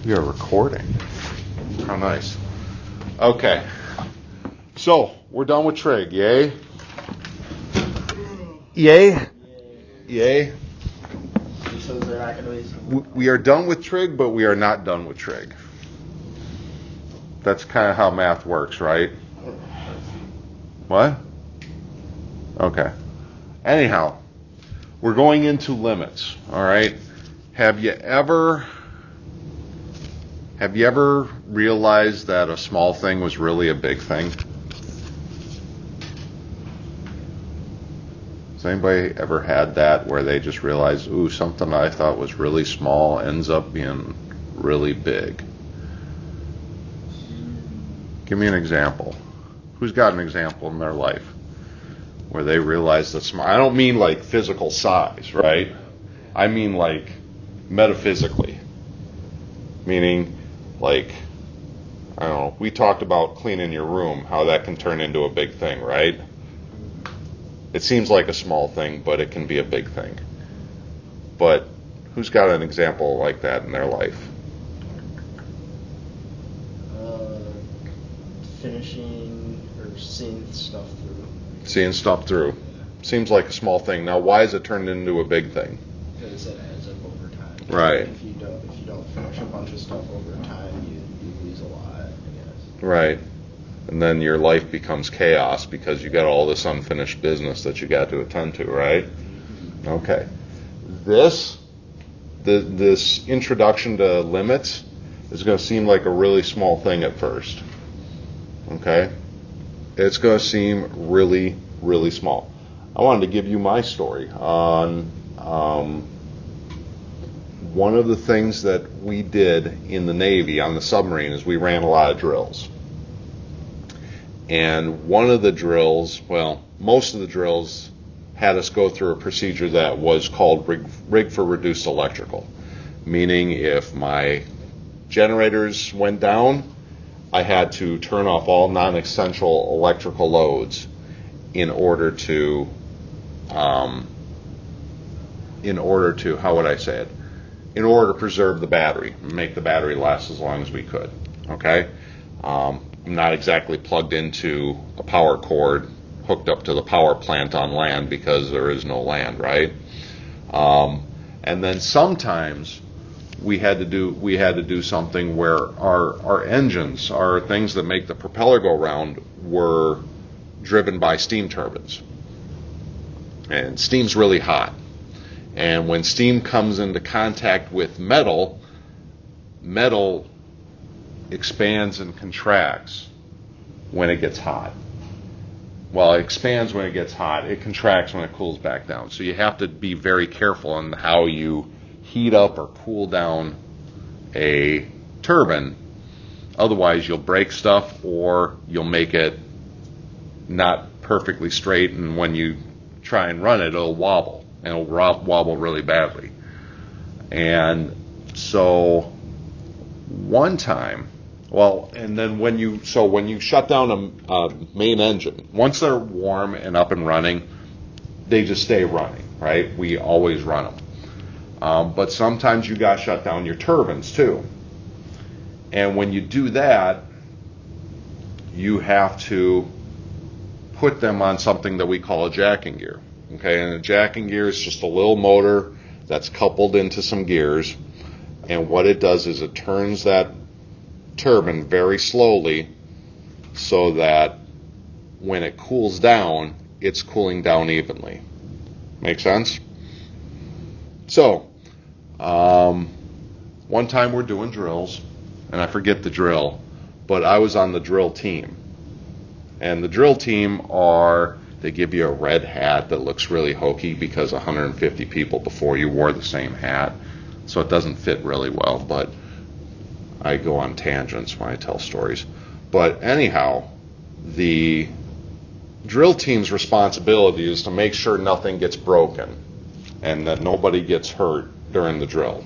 You're recording. How nice. Okay. So, we're done with trig. Yay? Yay? Yay? We are done with trig, but we are not done with trig. That's kind of how math works, right? What? Okay. Anyhow, we're going into limits, all right? Have you ever realized that a small thing was really a big thing? Has anybody ever had that where they just realized, ooh, something I thought was really small ends up being really big? Give me an example. Who's got an example in their life where they realize that small? I don't mean like physical size, right? I mean like metaphysically. Meaning like, I don't know, we talked about cleaning your room, how that can turn into a big thing, right? It seems like a small thing, but it can be a big thing. But who's got an example like that in their life? Finishing or seeing stuff through. Seeing stuff through. Seems like a small thing. Now, why is it turned into a big thing? Because it adds up over time. Right. If you don't finish a bunch of stuff over time, you lose a lot, I guess. Right. And then your life becomes chaos because you got all this unfinished business that you got to attend to, right? Okay. This introduction to limits is going to seem like a really small thing at first. Okay? It's going to seem really, really small. I wanted to give you my story on one of the things that we did in the Navy on the submarine is we ran a lot of drills. And one of the drills, well, most of the drills had us go through a procedure that was called rig for reduced electrical. Meaning if my generators went down, I had to turn off all non-essential electrical loads in order to, how would I say it? In order to preserve the battery, make the battery last as long as we could, okay? I'm not exactly plugged into a power cord hooked up to the power plant on land because there is no land, right? And then sometimes we had to do something where our engines, our things that make the propeller go round, were driven by steam turbines. And steam's really hot. And when steam comes into contact with metal expands and contracts when it gets hot. Well, it expands when it gets hot. It contracts when it cools back down. So you have to be very careful on how you heat up or cool down a turbine. Otherwise, you'll break stuff or you'll make it not perfectly straight, and when you try and run it, it'll wobble. And it'll wobble really badly. And so one time, well, and then when you shut down a main engine, once they're warm and up and running, they just stay running, right? We always run them. But sometimes you got to shut down your turbines too. And when you do that, you have to put them on something that we call a jacking gear. Okay, and a jacking gear is just a little motor that's coupled into some gears, and what it does is it turns that turbine very slowly so that when it cools down, it's cooling down evenly. Make sense? So, one time we're doing drills, and I forget the drill, but I was on the drill team. And the drill team they give you a red hat that looks really hokey because 150 people before you wore the same hat. So it doesn't fit really well, but I go on tangents when I tell stories. But anyhow, the drill team's responsibility is to make sure nothing gets broken and that nobody gets hurt during the drill.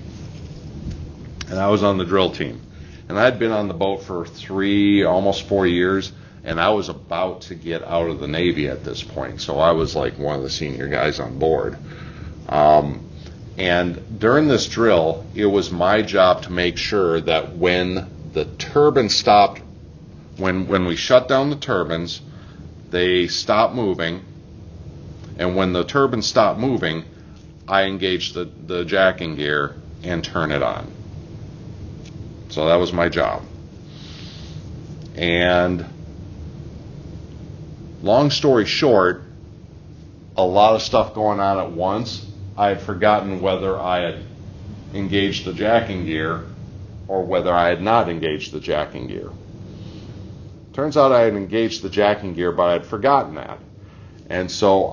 And I was on the drill team. And I'd been on the boat for almost 4 years. And I was about to get out of the Navy at this point, so I was like one of the senior guys on board. And during this drill, it was my job to make sure that when the turbine stopped, when we shut down the turbines, they stopped moving. And when the turbine stopped moving, I engaged the jacking gear and turn it on. So that was my job. And long story short, a lot of stuff going on at once. I had forgotten whether I had engaged the jacking gear or whether I had not engaged the jacking gear. Turns out I had engaged the jacking gear, but I had forgotten that. And so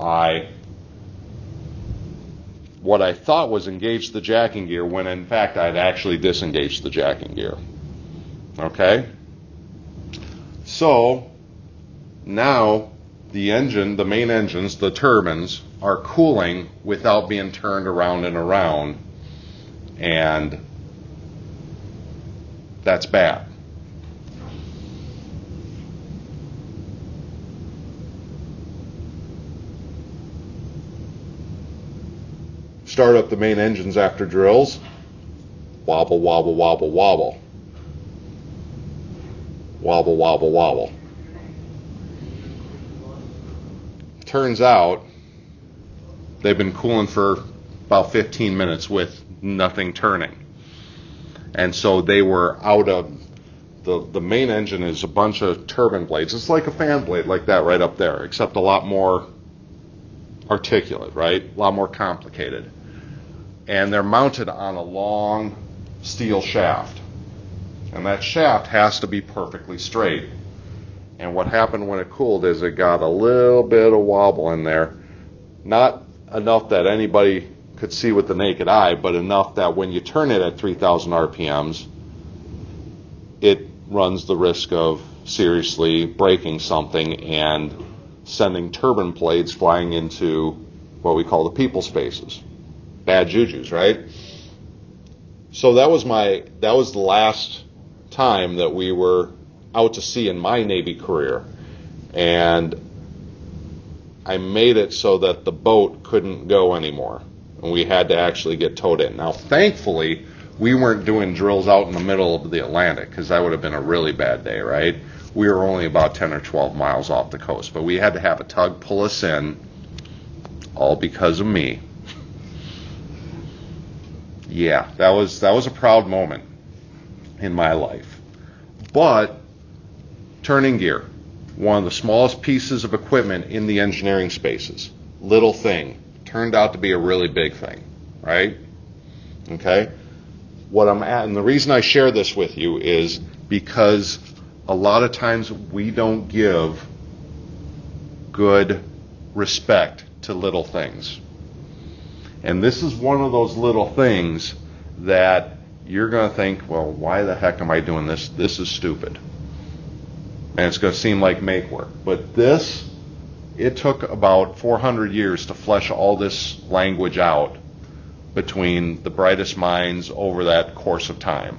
what I thought was engaged the jacking gear when in fact I had actually disengaged the jacking gear. Okay? So now the main engines, the turbines, are cooling without being turned around and around, and that's bad. Start up the main engines after drills. Wobble, wobble, wobble, wobble. Wobble, wobble, wobble. Turns out they've been cooling for about 15 minutes with nothing turning. And so they were out of, the main engine is a bunch of turbine blades. It's like a fan blade like that right up there, except a lot more articulate, right? A lot more complicated. And they're mounted on a long steel shaft. And that shaft has to be perfectly straight. And what happened when it cooled is it got a little bit of wobble in there. Not enough that anybody could see with the naked eye, but enough that when you turn it at 3,000 RPMs, it runs the risk of seriously breaking something and sending turbine blades flying into what we call the people spaces. Bad jujus, right? So that was the last time that we were out to sea in my Navy career. And I made it so that the boat couldn't go anymore. And we had to actually get towed in. Now, thankfully, we weren't doing drills out in the middle of the Atlantic, because that would have been a really bad day, right? We were only about 10 or 12 miles off the coast. But we had to have a tug pull us in, all because of me. Yeah, that was a proud moment in my life. But turning gear, one of the smallest pieces of equipment in the engineering spaces, little thing, turned out to be a really big thing, right? Okay? What I'm at, and the reason I share this with you is because a lot of times we don't give good respect to little things. And this is one of those little things that you're going to think, well, why the heck am I doing this? This is stupid. And it's going to seem like make work. But this, it took about 400 years to flesh all this language out between the brightest minds over that course of time.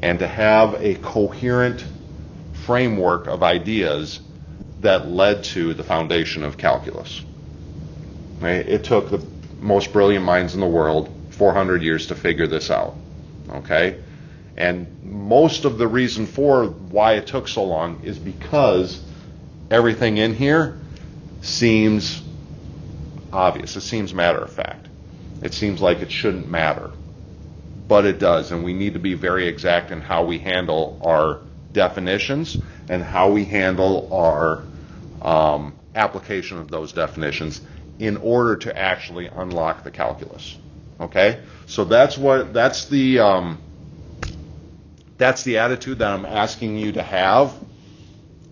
And to have a coherent framework of ideas that led to the foundation of calculus. Right? It took the most brilliant minds in the world 400 years to figure this out. Okay? And most of the reason for why it took so long is because everything in here seems obvious. It seems matter of fact. It seems like it shouldn't matter. But it does, and we need to be very exact in how we handle our definitions and how we handle our application of those definitions in order to actually unlock the calculus. Okay? So that's the attitude that I'm asking you to have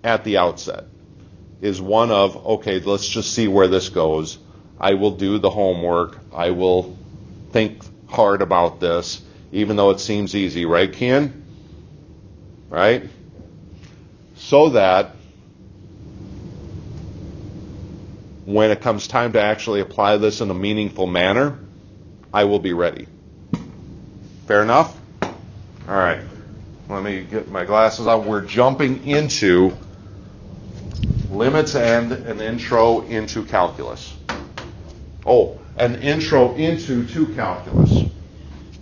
at the outset, is one of, okay, let's just see where this goes. I will do the homework. I will think hard about this, even though it seems easy, right, Kian? Right? So that when it comes time to actually apply this in a meaningful manner, I will be ready. Fair enough? All right. Let me get my glasses on. We're jumping into limits and an intro into calculus. Oh, an intro to calculus.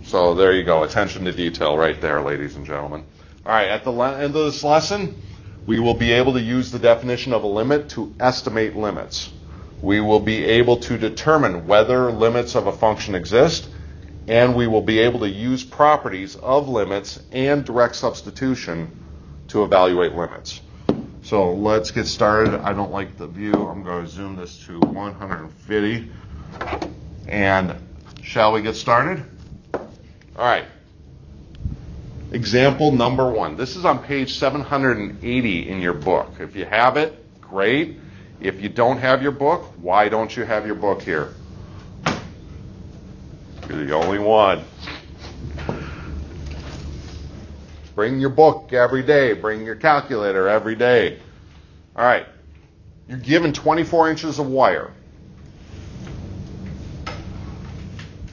So there you go. Attention to detail right there, ladies and gentlemen. All right, at the end of this lesson, we will be able to use the definition of a limit to estimate limits. We will be able to determine whether limits of a function exist, and we will be able to use properties of limits and direct substitution to evaluate limits. So let's get started. I don't like the view. I'm going to zoom this to 150. And shall we get started? All right. Example number 1. This is on page 780 in your book. If you have it, great. If you don't have your book, why don't you have your book here? You're the only one. Bring your book every day. Bring your calculator every day. All right. You're given 24 inches of wire.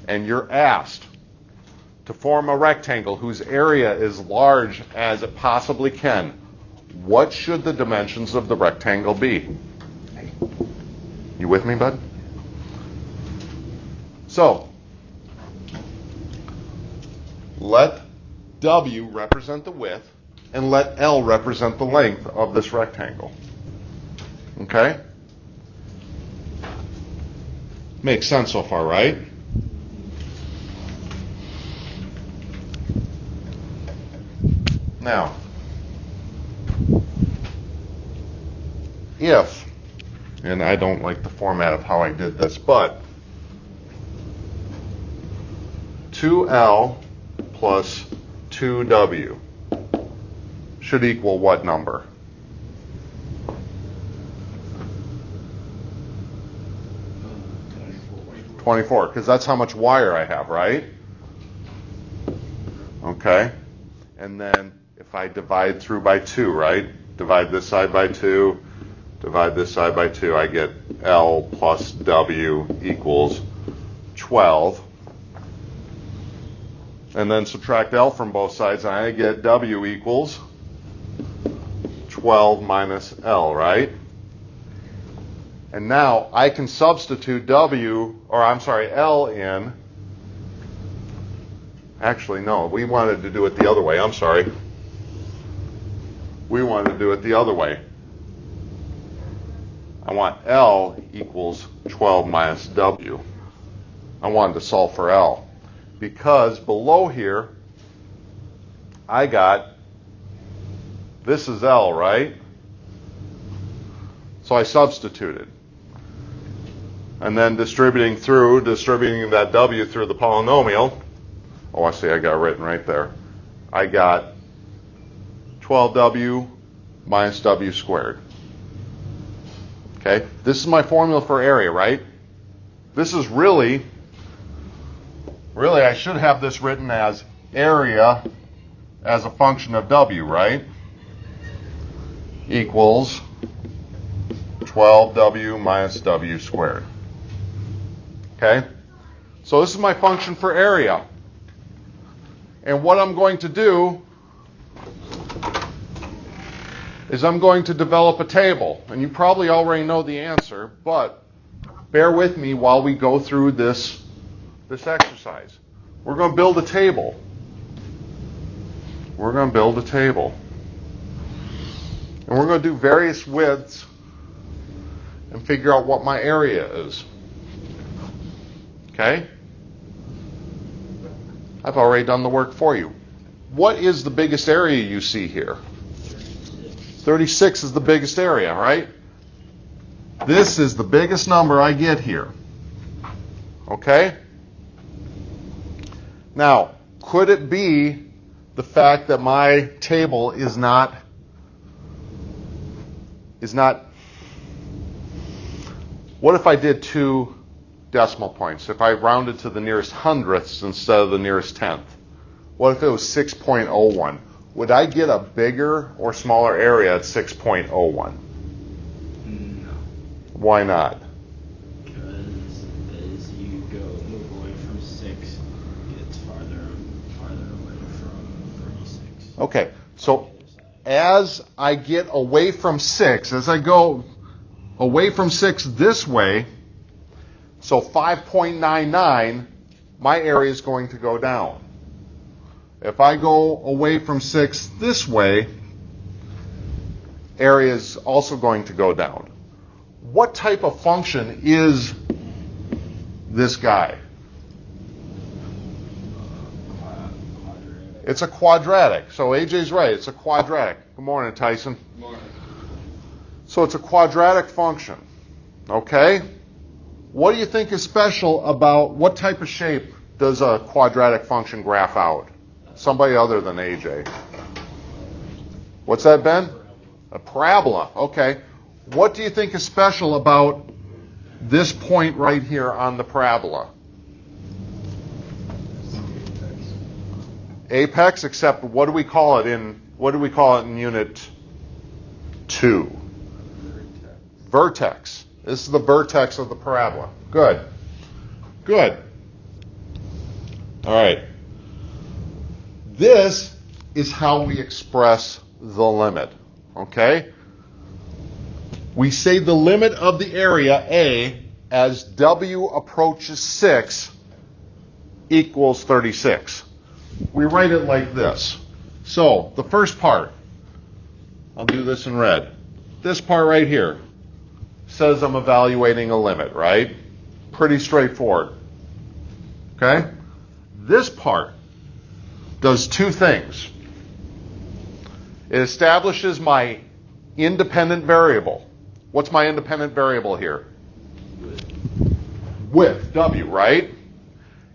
And you're asked to form a rectangle whose area is large as it possibly can. What should the dimensions of the rectangle be? You with me, bud? So, let W represent the width and let L represent the length of this rectangle. Okay? Makes sense so far, right? Now, if, and I don't like the format of how I did this, but 2L plus 2W should equal what number? 24, because that's how much wire I have, right? Okay. And then if I divide through by 2, right? Divide this side by 2, divide this side by 2, I get L plus W equals 12. And then subtract L from both sides, and I get W equals 12 minus L, right? And now I can substitute L in. Actually, no, we wanted to do it the other way. I'm sorry. We wanted to do it the other way. I want L equals 12 minus W. I wanted to solve for L. Because below here, I got, this is L, right? So I substituted. And then distributing that W through the polynomial. Oh, I see, I got it written right there. I got 12W minus W squared. Okay, this is my formula for area, right? This is really, I should have this written as area as a function of W, right? Equals 12W minus W squared. Okay, so this is my function for area. And what I'm going to do is I'm going to develop a table. And you probably already know the answer, but bear with me while we go through this exercise. We're going to build a table. We're going to build a table. And we're going to do various widths and figure out what my area is. Okay? I've already done the work for you. What is the biggest area you see here? 36 is the biggest area, right? This is the biggest number I get here. Okay? Now, could it be the fact that my table is not what if I did 2 decimal points? If I rounded to the nearest hundredths instead of the nearest tenth? What if it was 6.01? Would I get a bigger or smaller area at 6.01? No. Why not? Because as you move away from 6, it gets farther and farther away from 36. Okay, so as I get away from 6, as I go away from 6 this way, So 5.99, my area is going to go down. If I go away from 6 this way, area is also going to go down. What type of function is this guy? It's a quadratic. So AJ's right. It's a quadratic. Good morning, Tyson. Good morning. So it's a quadratic function. Okay? What do you think is special about what type of shape does a quadratic function graph out? Somebody other than AJ. What's that, Ben? A parabola. Okay. What do you think is special about this point right here on the parabola? Apex, except what do we call it in unit 2? Vertex. This is the vertex of the parabola. Good. Good. All right. This is how we express the limit. Okay? We say the limit of the area A as W approaches 6 equals 36. We write it like this. So, the first part, I'll do this in red. This part right here says I'm evaluating a limit, right? Pretty straightforward. Okay? This part does two things. It establishes my independent variable. What's my independent variable here? Width, W, right?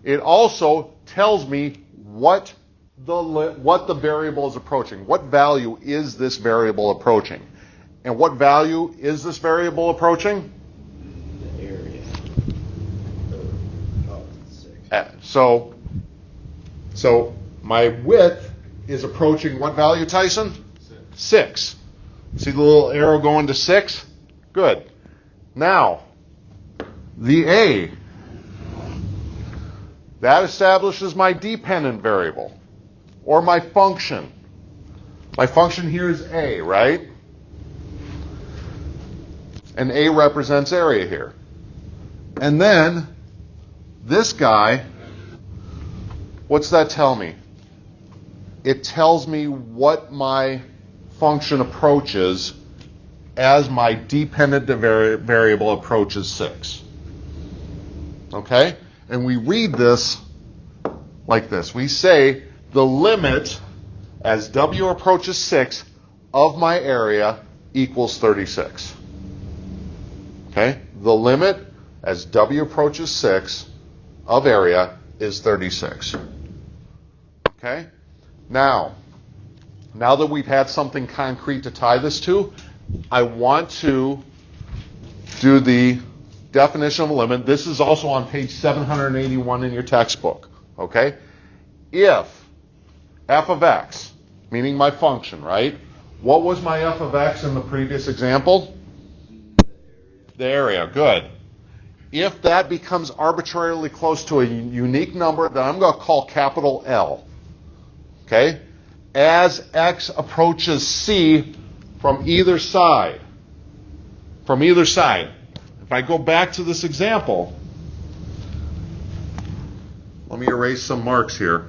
It also tells me what the variable is approaching. What value is this variable approaching? And what value is this variable approaching? The area. So my width is approaching what value, Tyson? 6. See the little arrow going to 6? Good. Now, the A, that establishes my dependent variable, or my function. My function here is A, right? And A represents area here. And then, this guy, what's that tell me? It tells me what my function approaches as my dependent variable approaches 6. Okay? And we read this like this. We say the limit as W approaches 6 of my area equals 36. Okay? The limit as W approaches 6 of area is 36. Okay? Now that we've had something concrete to tie this to, I want to do the definition of a limit. This is also on page 781 in your textbook. Okay? If f of x, meaning my function, right? What was my f of x in the previous example? The area. Good. If that becomes arbitrarily close to a unique number that I'm going to call capital L, okay? As x approaches c from either side, if I go back to this example, let me erase some marks here.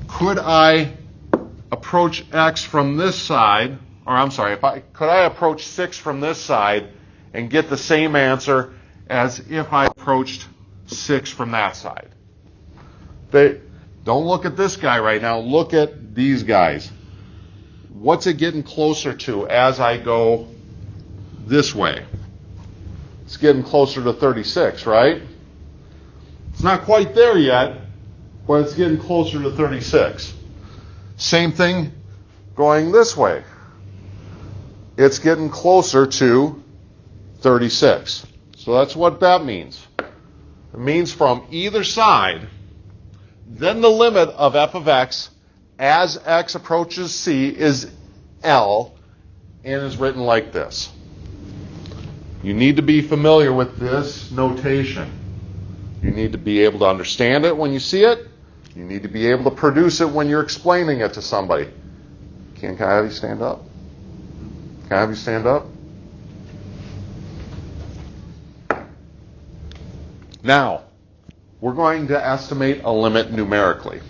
Could I approach x from this side, or I'm sorry, could I approach 6 from this side and get the same answer as if I approached 6 from that side? Don't look at this guy right now. Look at these guys. What's it getting closer to as I go this way? It's getting closer to 36, right? It's not quite there yet, but it's getting closer to 36. Same thing going this way. It's getting closer to 36. So that's what that means. It means from either side, then the limit of f of x as x approaches c is L and is written like this. You need to be familiar with this notation. You need to be able to understand it when you see it. You need to be able to produce it when you're explaining it to somebody. Can I have you stand up? Can I have you stand up? Now, we're going to estimate a limit numerically.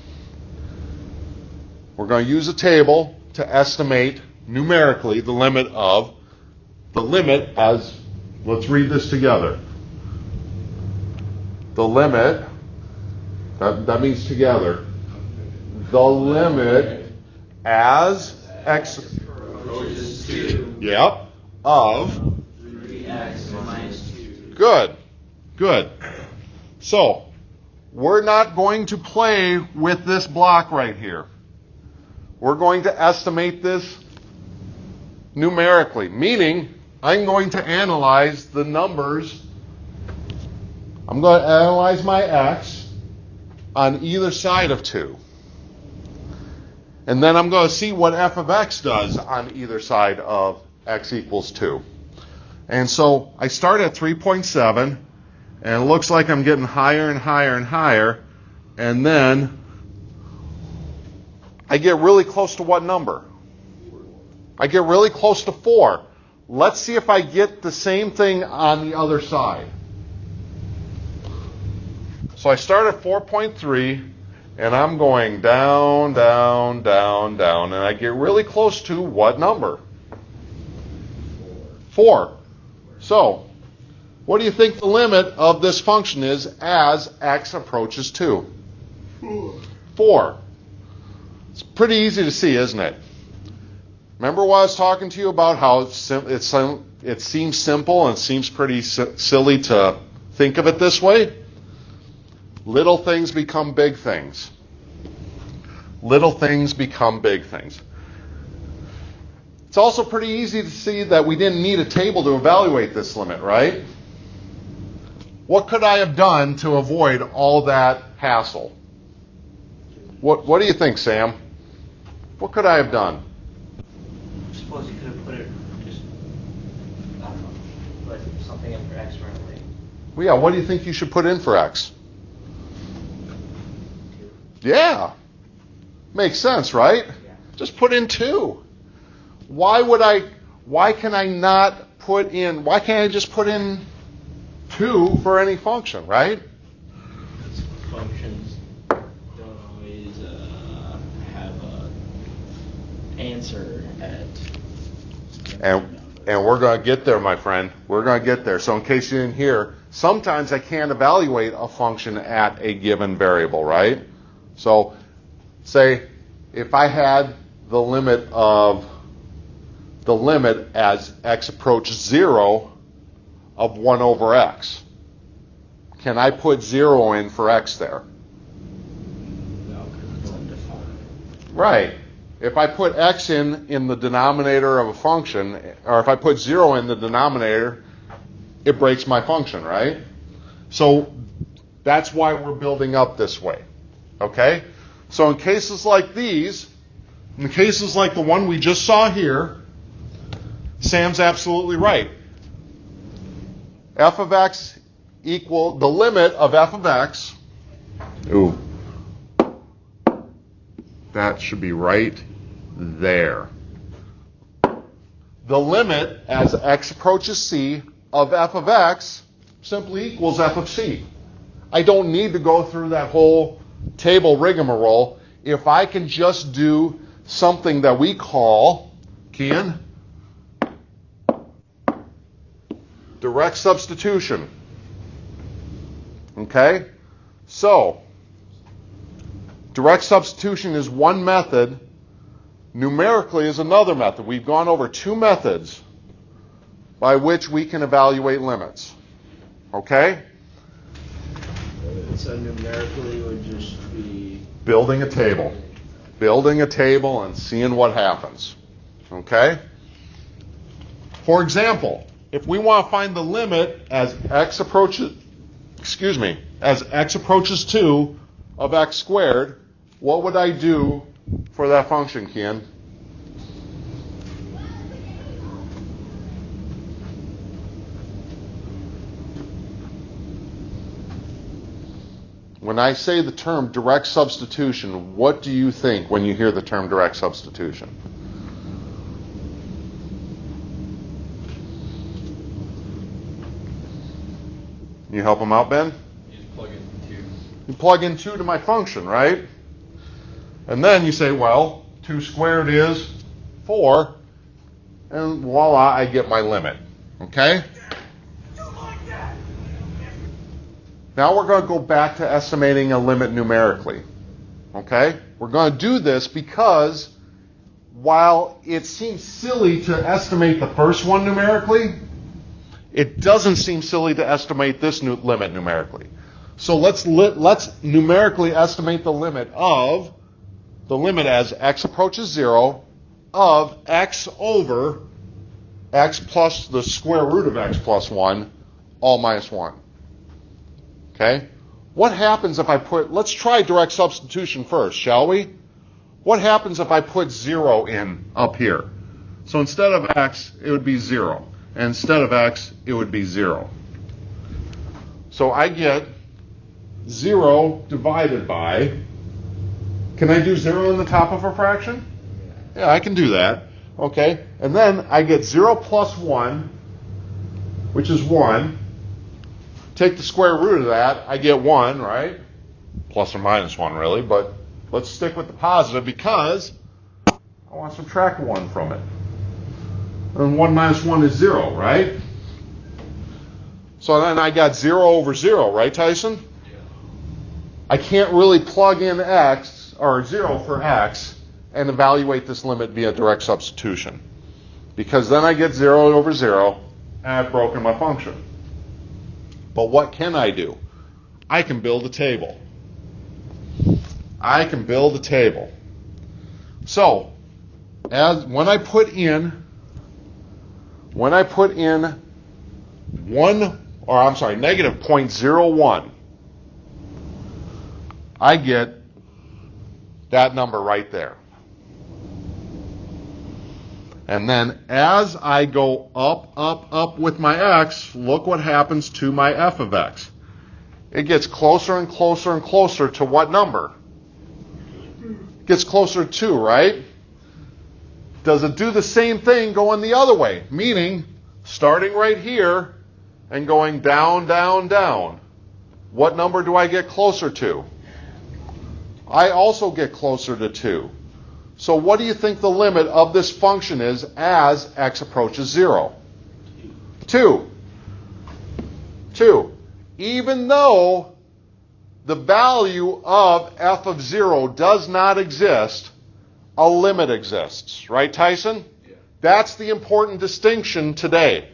We're going to use a table to estimate numerically the limit as, let's read this together. The limit, that means together, the limit as x approaches 2. Yep. Of 3x minus 2. Good. So, we're not going to play with this block right here. We're going to estimate this numerically, meaning I'm going to analyze the numbers. I'm going to analyze my x on either side of 2. And then I'm going to see what f of x does on either side of x equals 2. And so I start at 3.7, and it looks like I'm getting higher and higher and higher, and then I get really close to what number? I get really close to 4. Let's see if I get the same thing on the other side. So I start at 4.3, and I'm going down, down, down, down, and I get really close to what number? 4. So, what do you think the limit of this function is as x approaches 2? 4. It's pretty easy to see, isn't it? Remember what I was talking to you about how it seems simple and seems pretty silly to think of it this way? Little things become big things. Little things become big things. It's also pretty easy to see that we didn't need a table to evaluate this limit, right? What could I have done to avoid all that hassle? What do you think, Sam? What could I have done? I suppose you could have put it just, I don't know, put something in for x right away. Well, yeah, what do you think you should put in for x? Yeah. Makes sense, right? Yeah. Just put in 2. Why can't I just put in 2 for any function, right? Functions don't always have a answer at. And we're going to get there, my friend. We're going to get there. So in case you didn't hear, sometimes I can't evaluate a function at a given variable, right? So say if I had the limit as x approaches 0 of 1 over x, can I put 0 in for x there? No, because it's undefined. Right. If I put x in the denominator of a function, or if I put 0 in the denominator, it breaks my function, right? So that's why we're building up this way. Okay? So in cases like these, in cases like the one we just saw here, Sam's absolutely right. F of x equal the limit of f of x. Ooh. That should be right there. The limit as x approaches c of f of x simply equals f of c. I don't need to go through that whole table rigmarole if I can just do something that we call, Kian, direct substitution. Okay? So, direct substitution is one method. Numerically is another method. We've gone over 2 methods by which we can evaluate limits. Okay? So numerically would just be Building a table. Building a table and seeing what happens. Okay? For example, if we want to find the limit as x approaches 2 of x squared, what would I do for that function, Kian? When I say the term direct substitution, what do you think when you hear the term direct substitution? You help him out, Ben? You plug in 2 to my function, right? And then you say, well, 2 squared is 4, and voila, I get my limit. Okay? Now we're going to go back to estimating a limit numerically. Okay? We're going to do this because while it seems silly to estimate the first one numerically, it doesn't seem silly to estimate this limit numerically. So let's numerically estimate the limit as x approaches 0 of x over x plus the square root of x plus 1, all minus 1. Okay? What happens if I let's try direct substitution first, shall we? What happens if I put 0 in up here? So instead of x, it would be 0. And instead of x, it would be 0. So I get 0 divided by, can I do 0 in the top of a fraction? Yeah, I can do that. Okay, and then I get 0 plus 1, which is 1. Take the square root of that, I get 1, right? Plus or minus 1, really, but let's stick with the positive because I want to subtract 1 from it. And 1 minus 1 is 0, right? So then I got 0 over 0, right, Tyson? Yeah. I can't really plug in x, or 0 for x, and evaluate this limit via direct substitution. Because then I get 0 over 0, and I've broken my function. But what can I do? I can build a table. I can build a table. So, when I put in negative 0.01, I get that number right there. And then as I go up with my x, look what happens to my f of x. It gets closer and closer and closer to what number? It gets closer to 2, right? Does it do the same thing going the other way? Meaning, starting right here and going down, down, down. What number do I get closer to? I also get closer to 2. So what do you think the limit of this function is as x approaches 0? 2. 2. Even though the value of f of 0 does not exist, a limit exists. Right, Tyson? Yeah. That's the important distinction today.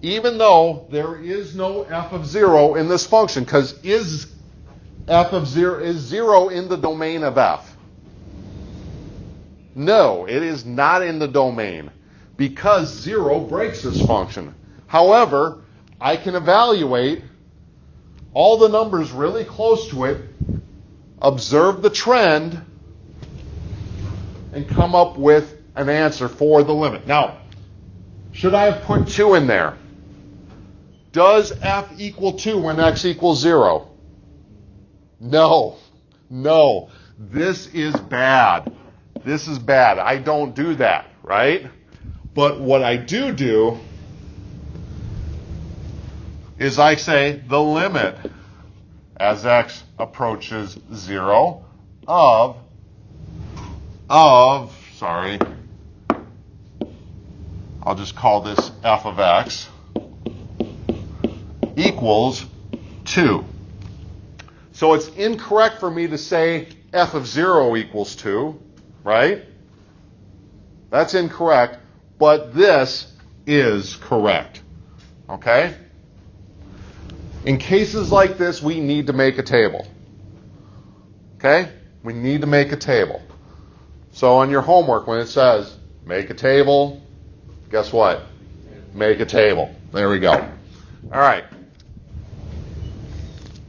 Even though there is no f of 0 in this function, because is f of 0 is 0 in the domain of f? No, it is not in the domain because 0 breaks this function. However, I can evaluate all the numbers really close to it, observe the trend, and come up with an answer for the limit. Now, should I have put 2 in there? Does f equal 2 when x equals 0? No. No. This is bad. This is bad. I don't do that, right? But what I do is I say the limit as x approaches 0 I'll just call this f of x equals 2. So it's incorrect for me to say f of 0 equals 2, right? That's incorrect, but this is correct. Okay? In cases like this, we need to make a table. Okay? We need to make a table. So on your homework, when it says make a table, guess what? Make a table. There we go. All right.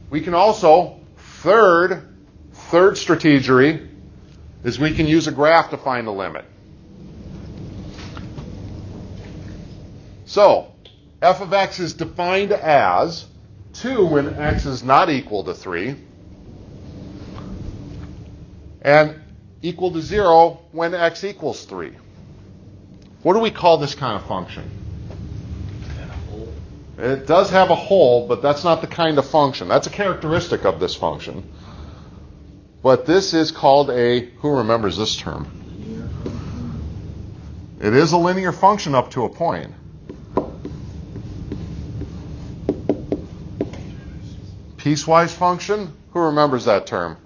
We can also, third strategy is we can use a graph to find the limit. So, f of x is defined as 2 when x is not equal to 3, and equal to 0 when x equals 3. What do we call this kind of function? It does have a hole, but that's not the kind of function. That's a characteristic of this function. But this is called a, who remembers this term? It is a linear function up to a point. Piecewise function, who remembers that term?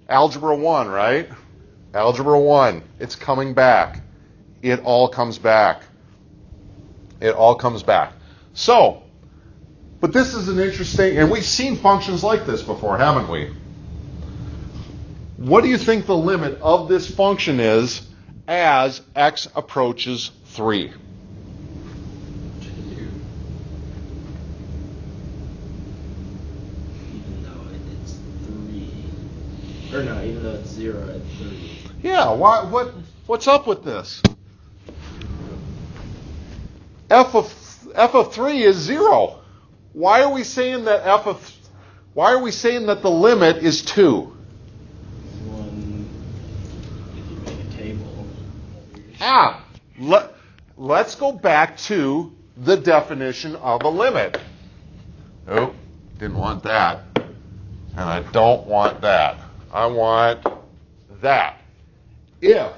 Algebra 1, right? Algebra 1, it's coming back. It all comes back. It all comes back. So, but this is an interesting, and we've seen functions like this before, haven't we? What do you think the limit of this function is as x approaches 3? Even though it's 3. Or no, even though it's 0 at 3. Yeah, what's up with this? f of 3 is 0. Why are we saying that the limit is 2? If you make a table. Let's go back to the definition of a limit. Oh, didn't want that. And I don't want that. I want that. If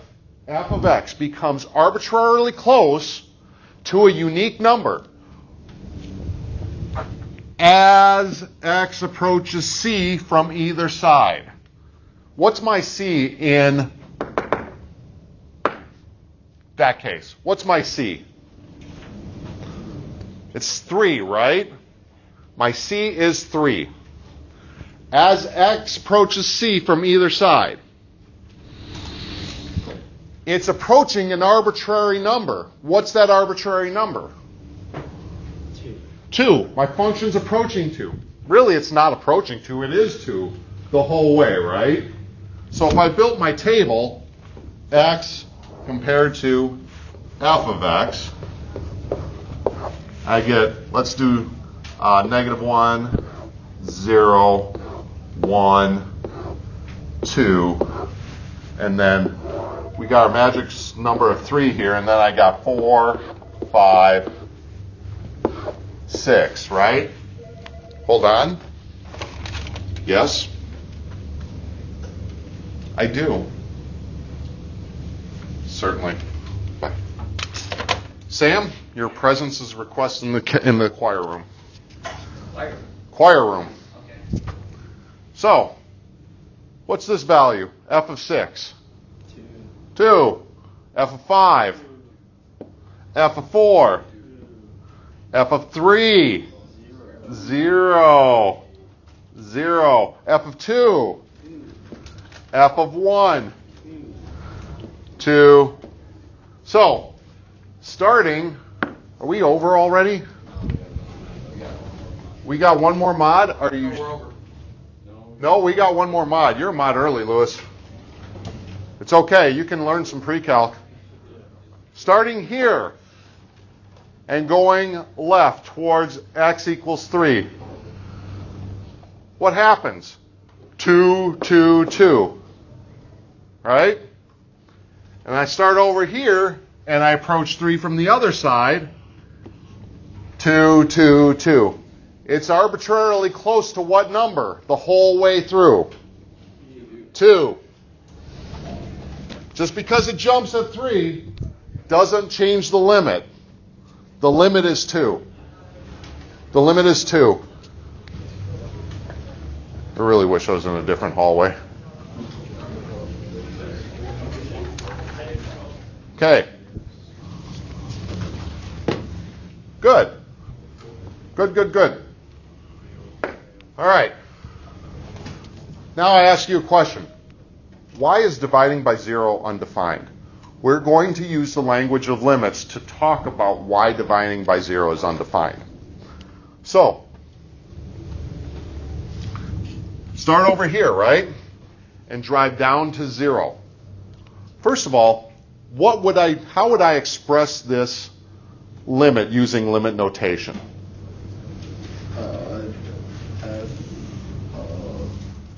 f of x becomes arbitrarily close to a unique number as x approaches c from either side. What's my c in that case? What's my c? It's 3, right? My c is 3. As x approaches c from either side, it's approaching an arbitrary number. What's that arbitrary number? 2. My function's approaching 2. Really, it's not approaching 2. It is 2 the whole way, right? So if I built my table, x compared to f of x, I get, let's do -1, 0, 1, 2, and then we got our magic number of 3 here, and then I got 4, 5, 6, right? Hold on. Yes? I do. Certainly. Bye. Sam, your presence is requested in the choir room. Choir room. Okay. So, what's this value? F of 6. 2. F of 5. F of 4. F of 3. 0. 0. F of 2. F of 1. 2. So, starting, are we over already? We got one more mod? Are you? We're over. No, we got one more mod. You're a mod early, Lewis. It's okay. You can learn some pre-calc. Starting here and going left towards x equals 3. What happens? 2, 2, 2. Right? And I start over here and I approach 3 from the other side. 2, 2, 2. It's arbitrarily close to what number the whole way through? 2. Just because it jumps at 3 doesn't change the limit. The limit is 2. The limit is 2. I really wish I was in a different hallway. Okay. Good. Good, good, good. All right. Now I ask you a question. Why is dividing by 0 undefined? We're going to use the language of limits to talk about why dividing by 0 is undefined. So, start over here, right? And drive down to 0. First of all, how would I express this limit using limit notation?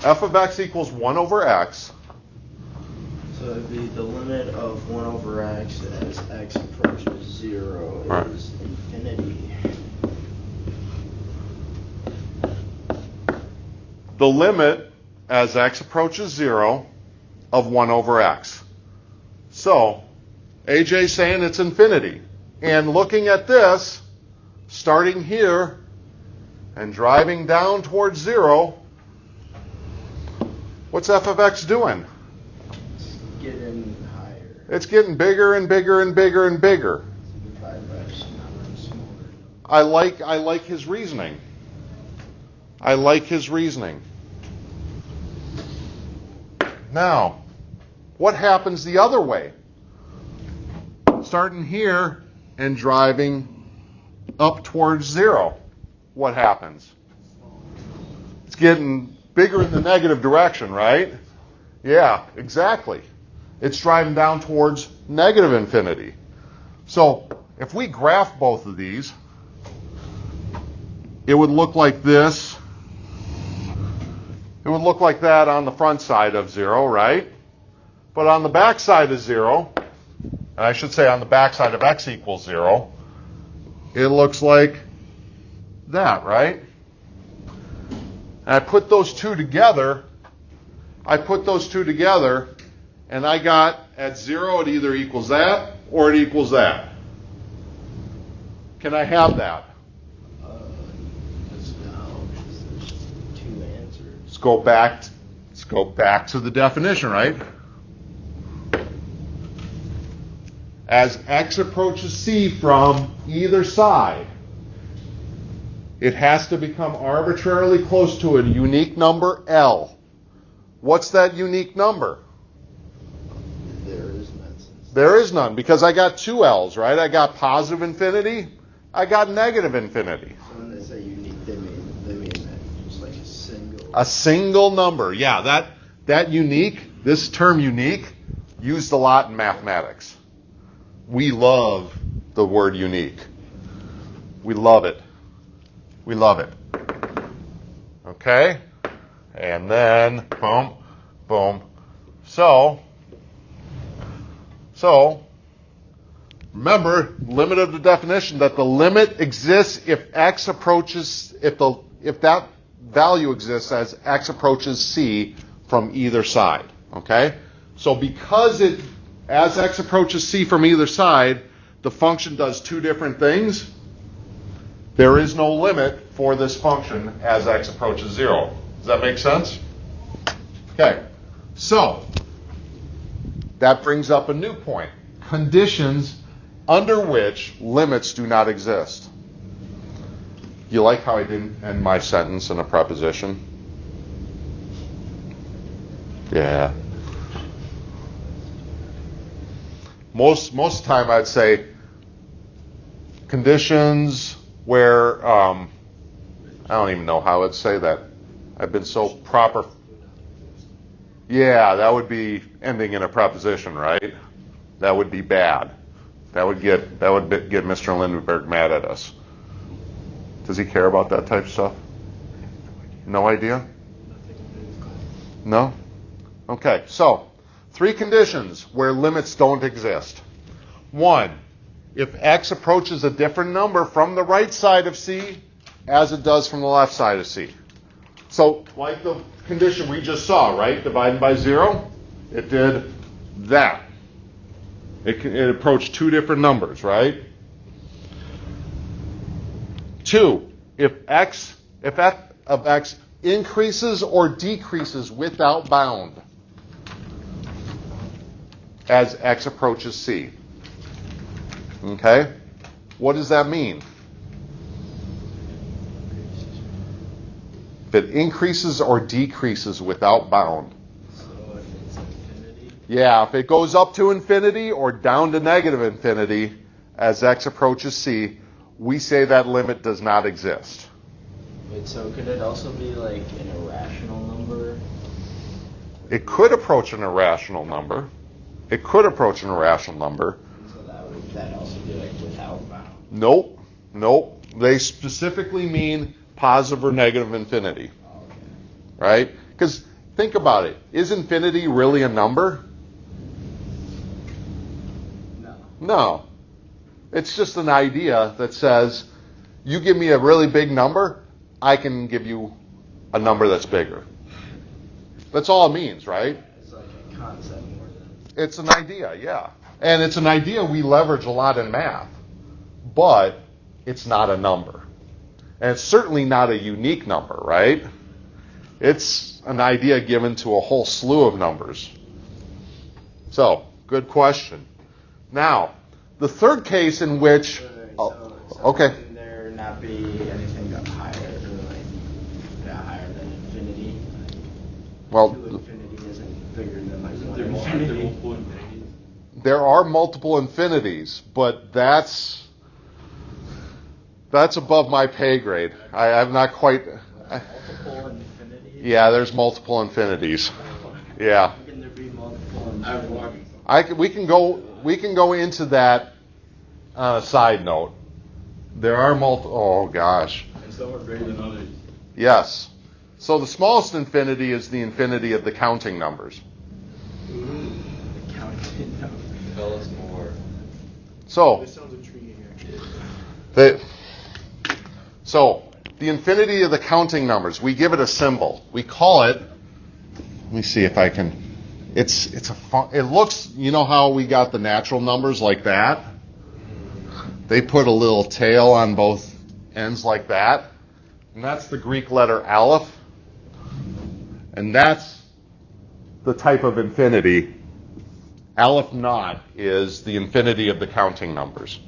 F of x equals 1 over x. So it'd be the limit of 1 over x as x approaches 0 Right. is infinity. the limit as x approaches 0 of 1 over x. So AJ's saying it's infinity. And looking at this, starting here and driving down towards 0, what's f of x doing? It's getting higher. It's getting bigger and bigger and bigger and bigger. Divided by smaller and smaller. I like his reasoning. I like his reasoning. Now, what happens the other way? Starting here and driving up towards 0, what happens? It's getting bigger in the negative direction, right? Yeah, exactly. It's driving down towards negative infinity. So if we graph both of these, it would look like this. It would look like that on the front side of 0, right? But on the back side of 0, and I should say on the back side of x equals 0, it looks like that, right? And I put those two together, and I got at 0 it either equals that or it equals that. Can I have that? Because now there's two answers. Let's go back to the definition, right? As x approaches c from either side, it has to become arbitrarily close to a unique number L. What's that unique number? There is none. There is none, because I got two L's, right? I got positive infinity, I got negative infinity. So when they say unique, they mean that just like a single. A single number. Yeah, that unique, this term unique, used a lot in mathematics. We love the word unique. We love it. We love it. Okay? And then, boom, boom. So, remember, limit of the definition, that the limit exists if x approaches, if that value exists as x approaches c from either side. Okay? So because as x approaches c from either side, the function does two different things. There is no limit for this function as x approaches 0. Does that make sense? Okay. So, that brings up a new point. Conditions under which limits do not exist. You like how I didn't end my sentence in a preposition? Yeah. Most of the time I'd say conditions where, I don't even know how I'd say that. I've been so proper. Yeah, that would be ending in a preposition, right? That would be bad. That would get Mr. Lindbergh mad at us. Does he care about that type of stuff? No idea? No? Okay, so 3 conditions where limits don't exist. 1, if x approaches a different number from the right side of c as it does from the left side of c. So, like the condition we just saw, right? Divided by 0, it did that. It approached 2 different numbers, right? 2, if f of x increases or decreases without bound as x approaches c. Okay? What does that mean? If it increases or decreases without bound. So if it's infinity, Yeah, if it goes up to infinity or down to negative infinity as x approaches c, we say that limit does not exist. wait, so could it also be like an irrational number? It could approach an irrational number. It could approach an irrational number. So that also be like without bound. Nope. They specifically mean positive or negative infinity. Oh, okay. Right? Because think about it. Is infinity really a number? No. No. It's just an idea that says, you give me a really big number, I can give you a number that's bigger. That's all it means, right? It's like a concept more than. It's an idea, yeah. And it's an idea we leverage a lot in math. But it's not a number. And it's certainly not a unique number, right? It's an idea given to a whole slew of numbers. So, good question. Now, the third case in which... okay. Can there not be anything higher, or higher than infinity? Well, 2 infinity isn't bigger than like 1 There infinity. multiple infinities. there are multiple infinities, but that's above my pay grade. I'm not quite... Multiple infinities? Yeah, there's multiple infinities. Yeah. Can there be multiple infinities? We can go into that on a side note. There are multiple... Oh, gosh. And some are greater than others. Yes. So the smallest infinity is the infinity of the counting numbers. Counting numbers. Tell us more. So, This sounds intriguing, actually. the infinity of the counting numbers, we give it a symbol. We call it... Let me see if I can... It looks... You know how we got the natural numbers like that? They put a little tail on both ends like that. And that's the Greek letter aleph. And that's the type of infinity. Aleph naught is the infinity of the counting numbers.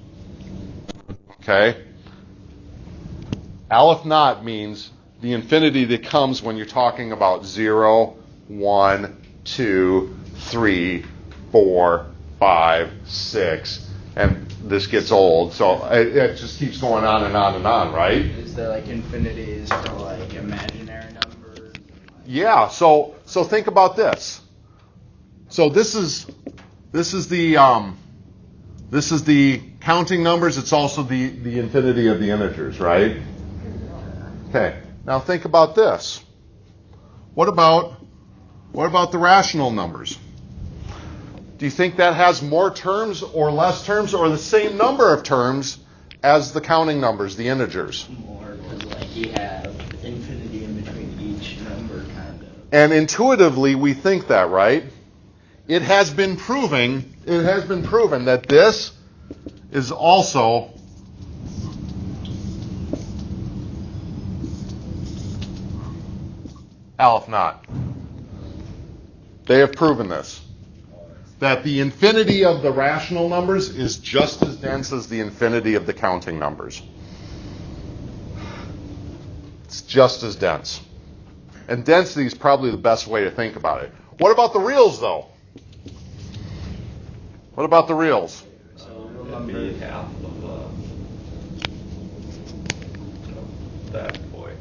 Okay? Aleph naught means the infinity that comes when you're talking about 0, 1, 2, 3, 4, 5, 6, and this gets old, so it just keeps going on and on and on, right? Is there like infinities for like imaginary numbers? Yeah, so think about this. So this is the counting numbers. It's also the infinity of the integers, right? Okay. Now think about this. What about the rational numbers? Do you think that has more terms or less terms or the same number of terms as the counting numbers, the integers? More, because like you have infinity in between each number, kind of. And intuitively, we think that, right? It has been proven that this is also aleph naught. They have proven this. That the infinity of the rational numbers is just as dense as the infinity of the counting numbers. It's just as dense. And density is probably the best way to think about it. What about the reals, though? What about the reals? So real That'd number. be half of that boy.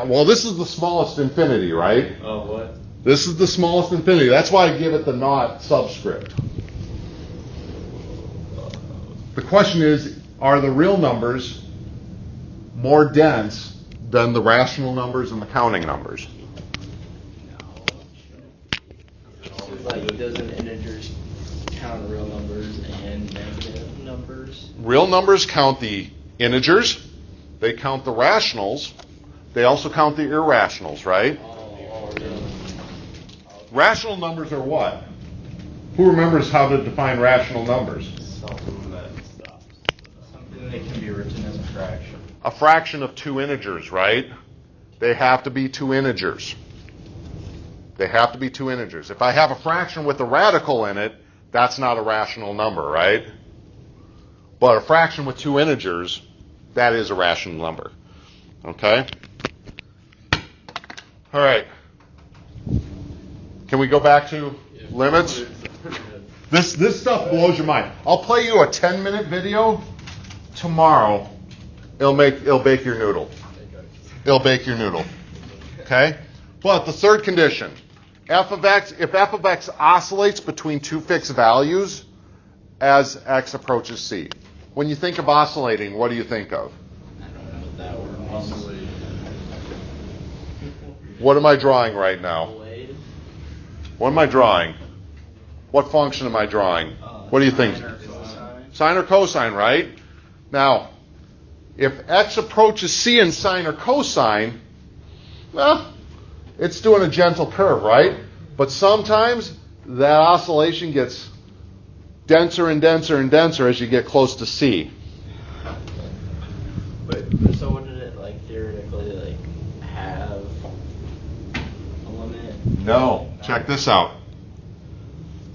Well, this is the smallest infinity, right? Oh, what? This is the smallest infinity. That's why I give it the naught subscript. The question is, are the real numbers more dense than the rational numbers and the counting numbers? Like, doesn't integers count real numbers and negative numbers? Real numbers count the integers. They count the rationals. They also count the irrationals, right? Oh, really? Rational numbers are what? Who remembers how to define rational numbers? Something that stops. Something that can be written as a fraction. A fraction of two integers, right? They have to be two integers. They have to be two integers. If I have a fraction with a radical in it, that's not a rational number, right? But a fraction with two integers, that is a rational number. Okay? All right. Can we go back to limits? This stuff blows your mind. I'll play you a 10-minute video tomorrow. It'll bake your noodle. It'll bake your noodle. Okay? But the third condition, if f of x oscillates between two fixed values as x approaches c. When you think of oscillating, what do you think of? I don't know what that word means. What am I drawing right now? Blade? What am I drawing? What function am I drawing? What do you think? Sine or cosine? Sine or cosine, right? Now, if x approaches c in sine or cosine, well, it's doing a gentle curve, right? But sometimes that oscillation gets denser and denser and denser as you get close to C. But so wouldn't it like theoretically like have a limit? No. Check this out.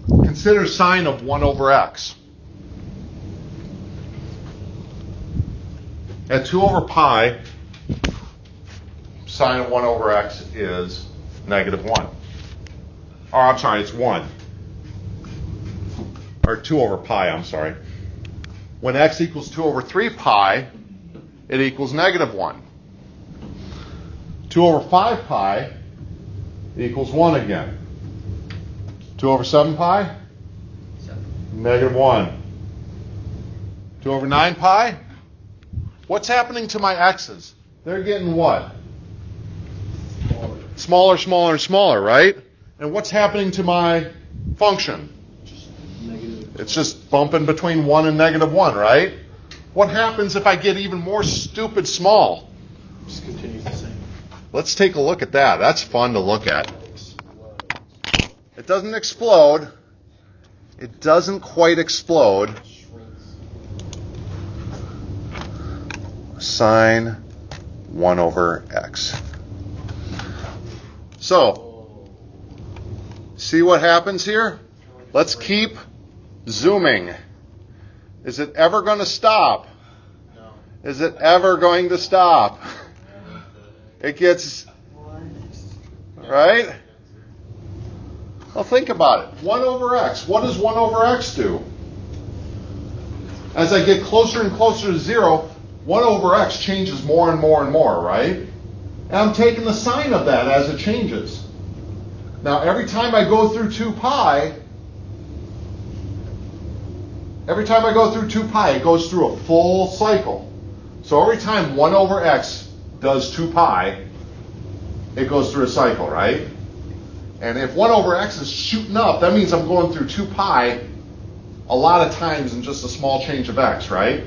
Consider sine of 1 over x. At 2 over pi, sine of 1 over x is negative 1. Or I'm sorry, it's 1. Or 2 over pi, I'm sorry. When x equals 2 over 3 pi, it equals negative 1. 2 over 5 pi equals 1 again. 2 over 7 pi? Negative 1. 2 over 9 pi? What's happening to my x's? They're getting what? Smaller, smaller, and smaller, right? And what's happening to my function? It's just bumping between 1 and negative 1, right? What happens if I get even more stupid small? Just continues the same. Let's take a look at that. That's fun to look at. It doesn't explode. It doesn't quite explode. Sine 1 over x. So, see what happens here? Let's keep zooming. Is it ever going to stop? No. Is it ever going to stop? It gets, right? Well, think about it. 1 over x. What does 1 over x do? As I get closer and closer to 0, 1 over x changes more and more and more, right? And I'm taking the sign of that as it changes. Now, every time I go through 2 pi, it goes through a full cycle. So every time 1 over x does 2 pi, it goes through a cycle, right? And if 1 over x is shooting up, that means I'm going through 2 pi a lot of times in just a small change of x, right?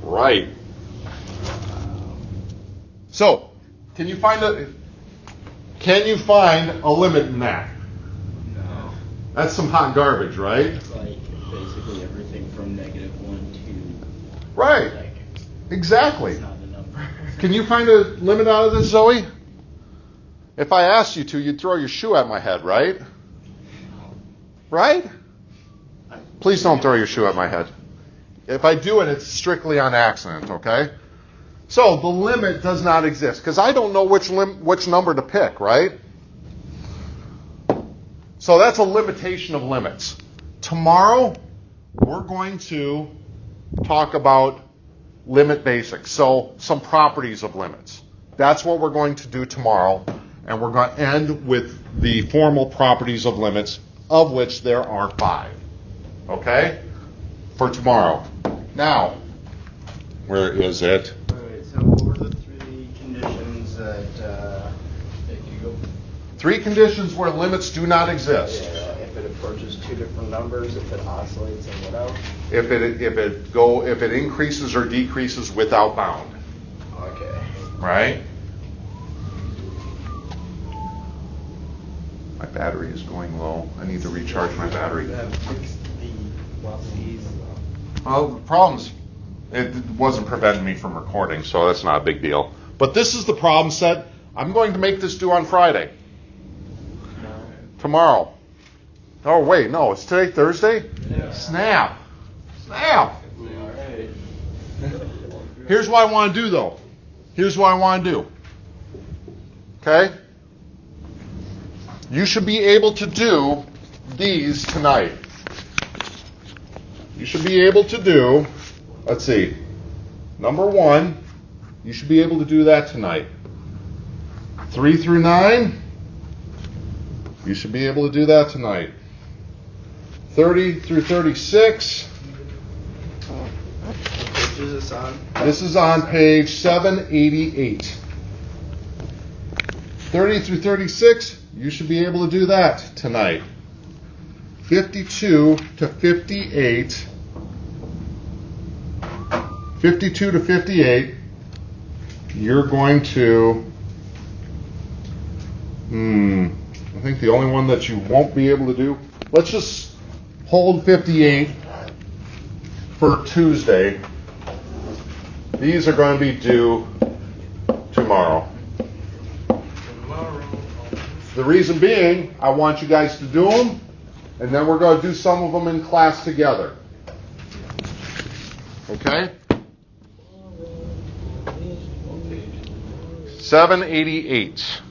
Right. So, can you find a limit in that? No. That's some hot garbage, right? It's like basically everything from negative 1 to Right. like Exactly. it's not a number. Can you find a limit out of this, Zoe? If I asked you to, you'd throw your shoe at my head, right? Right? Please don't throw your shoe at my head. If I do it, it's strictly on accident, okay? So the limit does not exist because I don't know which number to pick, right? So that's a limitation of limits. Tomorrow, we're going to talk about limit basics, so some properties of limits. That's what we're going to do tomorrow, and we're going to end with the formal properties of limits, of which there are 5. Okay? For tomorrow. Now, where is it? Wait, so what were the 3 conditions that you go? 3 conditions where limits do not exist. Yeah, if it approaches 2 different numbers, if it oscillates, and what else? If it increases or decreases without bound. Okay. Right? My battery is going low. I need to recharge my battery. Well, the problem's, it wasn't preventing me from recording, so that's not a big deal. But this is the problem set. I'm going to make this due on Friday. Tomorrow. Oh, wait, no, it's today Thursday? Yeah. Snap. Snap. Alright. Here's what I want to do, though. Here's what I want to do. Okay? You should be able to do these tonight. You should be able to do, let's see, number 1, you should be able to do that tonight. 3 through 9, you should be able to do that tonight. 30 through 36. What page is this on? This is on page 788. 30 through 36, you should be able to do that tonight. 52 to 58. 52 to 58, you're going to, I think the only one that you won't be able to do, let's just hold 58 for Tuesday. These are going to be due tomorrow. The reason being, I want you guys to do them, and then we're going to do some of them in class together. Okay? 788.